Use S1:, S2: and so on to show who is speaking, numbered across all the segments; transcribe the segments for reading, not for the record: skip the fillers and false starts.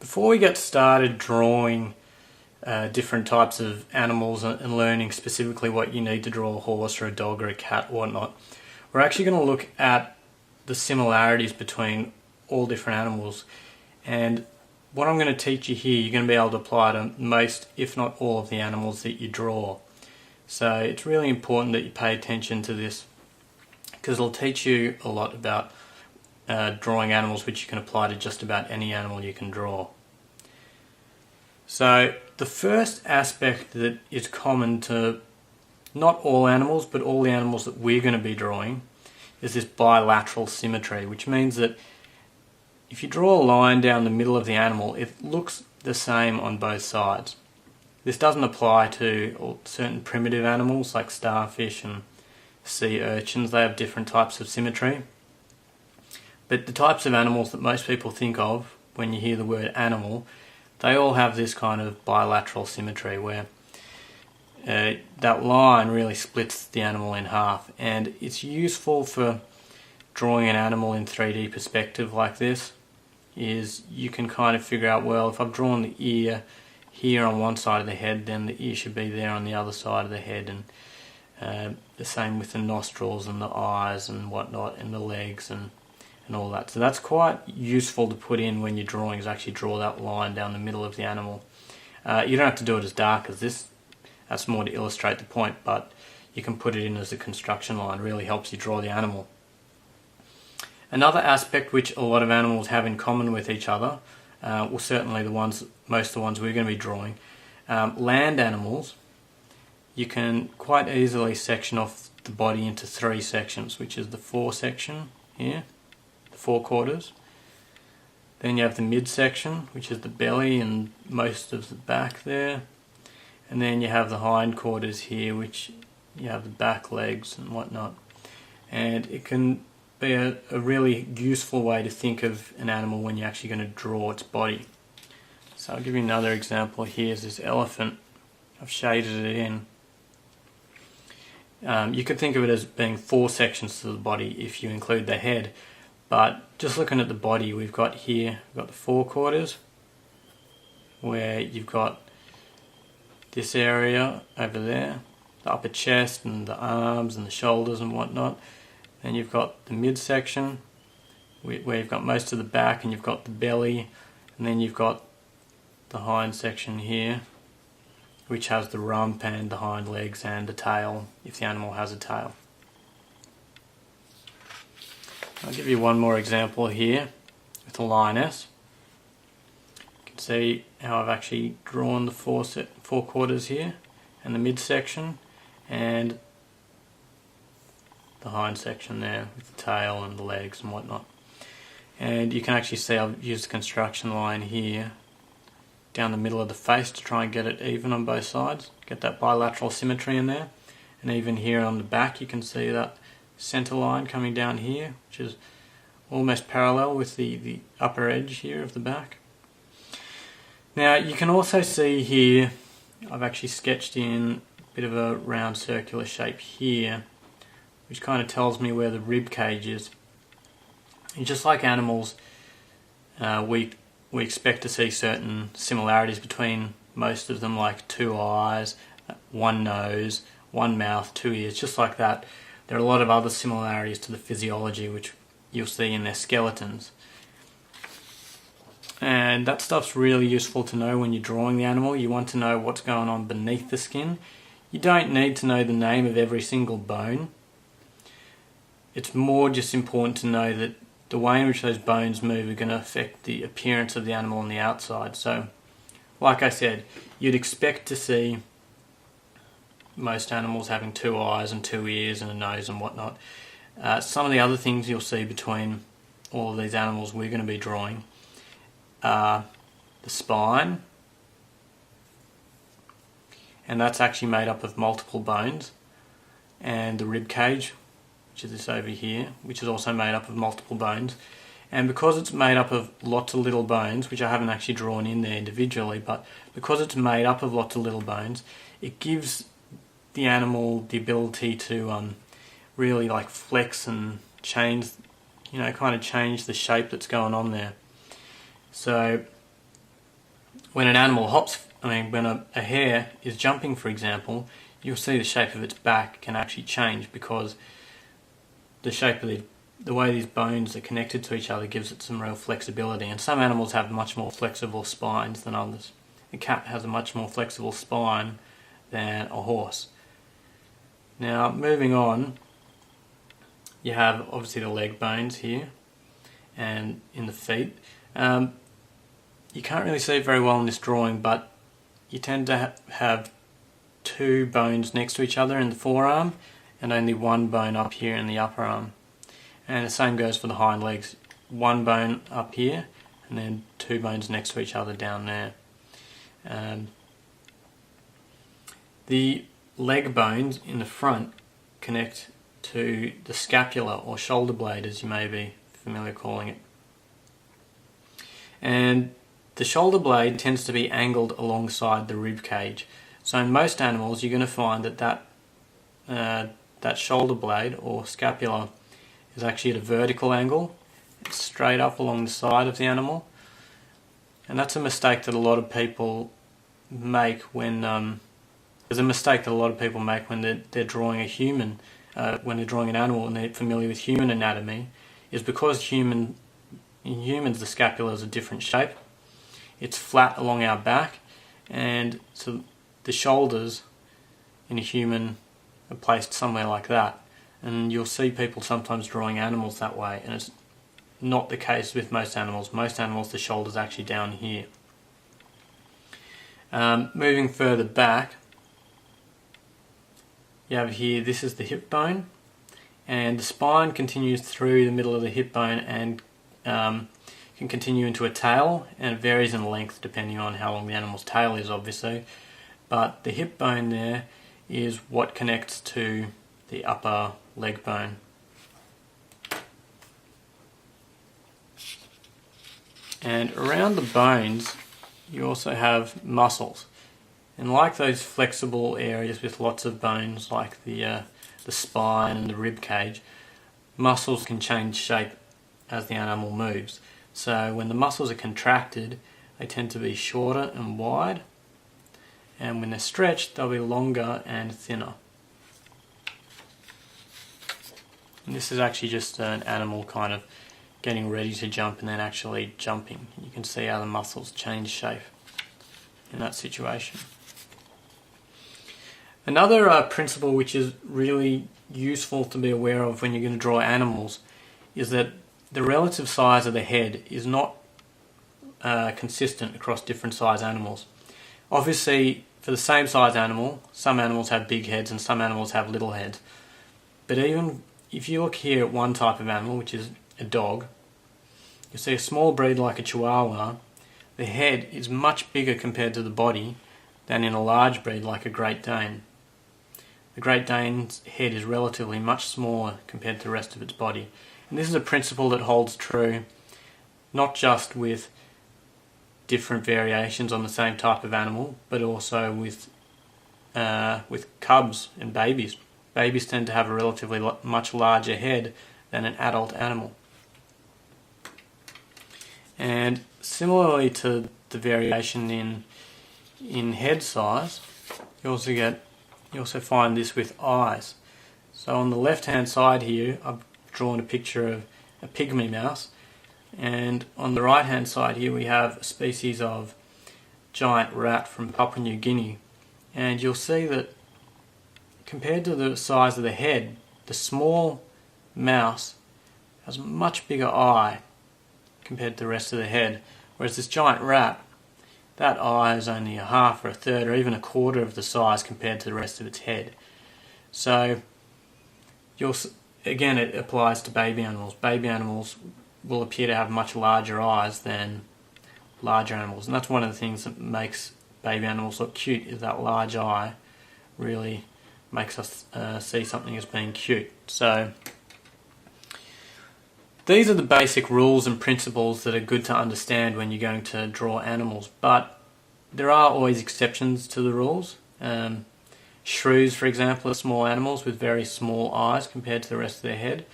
S1: Before we get started drawing different types of animals and learning specifically what you need to draw a horse or a dog or a cat or whatnot, we're actually going to look at the similarities between all different animals. And what I'm going to teach you here, you're going to be able to apply to most, if not all, of the animals that you draw. So it's really important that you pay attention to this, because it'll teach you a lot about drawing animals which you can apply to just about any animal you can draw. So the first aspect that is common to not all animals, but all the animals that we're going to be drawing, is this bilateral symmetry, which means that if you draw a line down the middle of the animal, it looks the same on both sides. This doesn't apply to certain primitive animals like starfish and sea urchins. They have different types of symmetry. But the types of animals that most people think of when you hear the word animal, they all have this kind of bilateral symmetry where that line really splits the animal in half, and it's useful for drawing an animal in 3D perspective like this. Is you can kind of figure out, well, if I've drawn the ear here on one side of the head, then the ear should be there on the other side of the head, and the same with the nostrils and the eyes and whatnot, and the legs and all that. So that's quite useful to put in when you're drawing, is actually draw that line down the middle of the animal. You don't have to do it as dark as this, that's more to illustrate the point, but you can put it in as a construction line. It really helps you draw the animal. Another aspect which a lot of animals have in common with each other, well, certainly most of the ones we're going to be drawing, land animals, you can quite easily section off the body into 3 sections, which is the fore section here, the 4 quarters. Then you have the midsection, which is the belly and most of the back there. And then you have the hind quarters here, which you have the back legs and whatnot. And it can be a really useful way to think of an animal when you're actually going to draw its body. So I'll give you another example. Here's this elephant. I've shaded it in. You could think of it as being 4 sections to the body if you include the head. But just looking at the body, we've got here, we've got the 4 quarters, where you've got this area over there, the upper chest and the arms and the shoulders and whatnot. Then you've got the midsection, where you've got most of the back, and you've got the belly, and then you've got the hind section here, which has the rump and the hind legs and the tail, if the animal has a tail. I'll give you one more example here with the lioness. You can see how I've actually drawn the 4 quarters here, and the midsection, and the hind section there with the tail and the legs and whatnot. And you can actually see I've used the construction line here down the middle of the face to try and get it even on both sides, get that bilateral symmetry in there. And even here on the back you can see that center line coming down here, which is almost parallel with the upper edge here of the back. Now you can also see here I've actually sketched in a bit of a round circular shape here, which kind of tells me where the rib cage is. And just like animals, we expect to see certain similarities between most of them, like 2 eyes, 1 nose, 1 mouth, 2 ears, just like that. There are a lot of other similarities to the physiology which you'll see in their skeletons. And that stuff's really useful to know when you're drawing the animal. You want to know what's going on beneath the skin. You don't need to know the name of every single bone. It's more just important to know that the way in which those bones move are going to affect the appearance of the animal on the outside. So, like I said, you'd expect to see most animals having 2 eyes and 2 ears and a nose and whatnot. Some of the other things you'll see between all of these animals we're going to be drawing are the spine, and that's actually made up of multiple bones, and the rib cage, which is this over here, which is also made up of multiple bones. And because it's made up of lots of little bones, which I haven't actually drawn in there individually, but because it's made up of lots of little bones, it gives the animal the ability to really like flex and change, kind of change the shape that's going on there. So when an animal hops, when a hare is jumping, for example, you'll see the shape of its back can actually change because the shape of the way these bones are connected to each other gives it some real flexibility. And some animals have much more flexible spines than others. A cat has a much more flexible spine than a horse. Now, moving on, you have obviously the leg bones here and in the feet. You can't really see it very well in this drawing, but you tend to have two bones next to each other in the forearm and only one bone up here in the upper arm. And the same goes for the hind legs. One bone up here and then two bones next to each other down there. The leg bones in the front connect to the scapula or shoulder blade, as you may be familiar calling it. And the shoulder blade tends to be angled alongside the rib cage. So in most animals you're going to find that shoulder blade or scapula is actually at a vertical angle. It's straight up along the side of the animal. And that's a mistake that a lot of people make when they're drawing a human, when they're drawing an animal and they're familiar with human anatomy, is because in humans the scapula is a different shape. It's flat along our back, and so the shoulders in a human are placed somewhere like that. And you'll see people sometimes drawing animals that way, and it's not the case with most animals. Most animals, the shoulder's actually down here. Moving further back, you have here, this is the hip bone, and the spine continues through the middle of the hip bone and can continue into a tail, and it varies in length depending on how long the animal's tail is, obviously. But the hip bone there is what connects to the upper leg bone. And around the bones you also have muscles, and like those flexible areas with lots of bones like the spine and the rib cage, muscles can change shape as the animal moves. So when the muscles are contracted, they tend to be shorter and wide, and when they're stretched they'll be longer and thinner. And this is actually just an animal kind of getting ready to jump and then actually jumping. You can see how the muscles change shape in that situation. Another principle which is really useful to be aware of when you're going to draw animals is that the relative size of the head is not consistent across different size animals. Obviously, for the same size animal, some animals have big heads and some animals have little heads. But even if you look here at one type of animal, which is a dog, you see a small breed like a Chihuahua, the head is much bigger compared to the body than in a large breed like a Great Dane. The Great Dane's head is relatively much smaller compared to the rest of its body. And this is a principle that holds true not just with different variations on the same type of animal, but also with cubs and babies. Babies tend to have a relatively much larger head than an adult animal. And similarly to the variation in head size, you also find this with eyes. So on the left hand side here I've drawn a picture of a pygmy mouse, and on the right hand side here we have a species of giant rat from Papua New Guinea, and you'll see that compared to the size of the head, the small mouse has a much bigger eye compared to the rest of the head, whereas this giant rat, that eye is only a half or a third or even a quarter of the size compared to the rest of its head. So again, it applies to baby animals. Baby animals will appear to have much larger eyes than larger animals, and that's one of the things that makes baby animals look cute, is that large eye really makes us see something as being cute. So these are the basic rules and principles that are good to understand when you're going to draw animals, but there are always exceptions to the rules. Shrews, for example, are small animals with very small eyes compared to the rest of their head.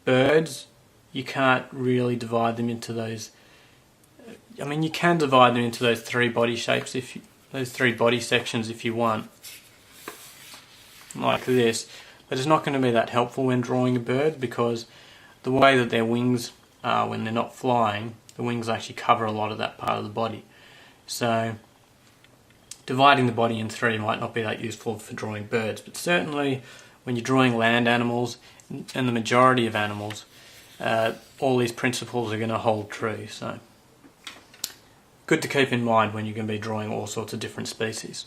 S1: Birds, you can't really divide them into those I mean, you can divide them into those three body shapes, those three body sections if you want, like this. But it's not going to be that helpful when drawing a bird, because the way that their wings are when they're not flying, the wings actually cover a lot of that part of the body. So dividing the body in three might not be that useful for drawing birds, but certainly when you're drawing land animals and the majority of animals, all these principles are going to hold true. So good to keep in mind when you're going to be drawing all sorts of different species.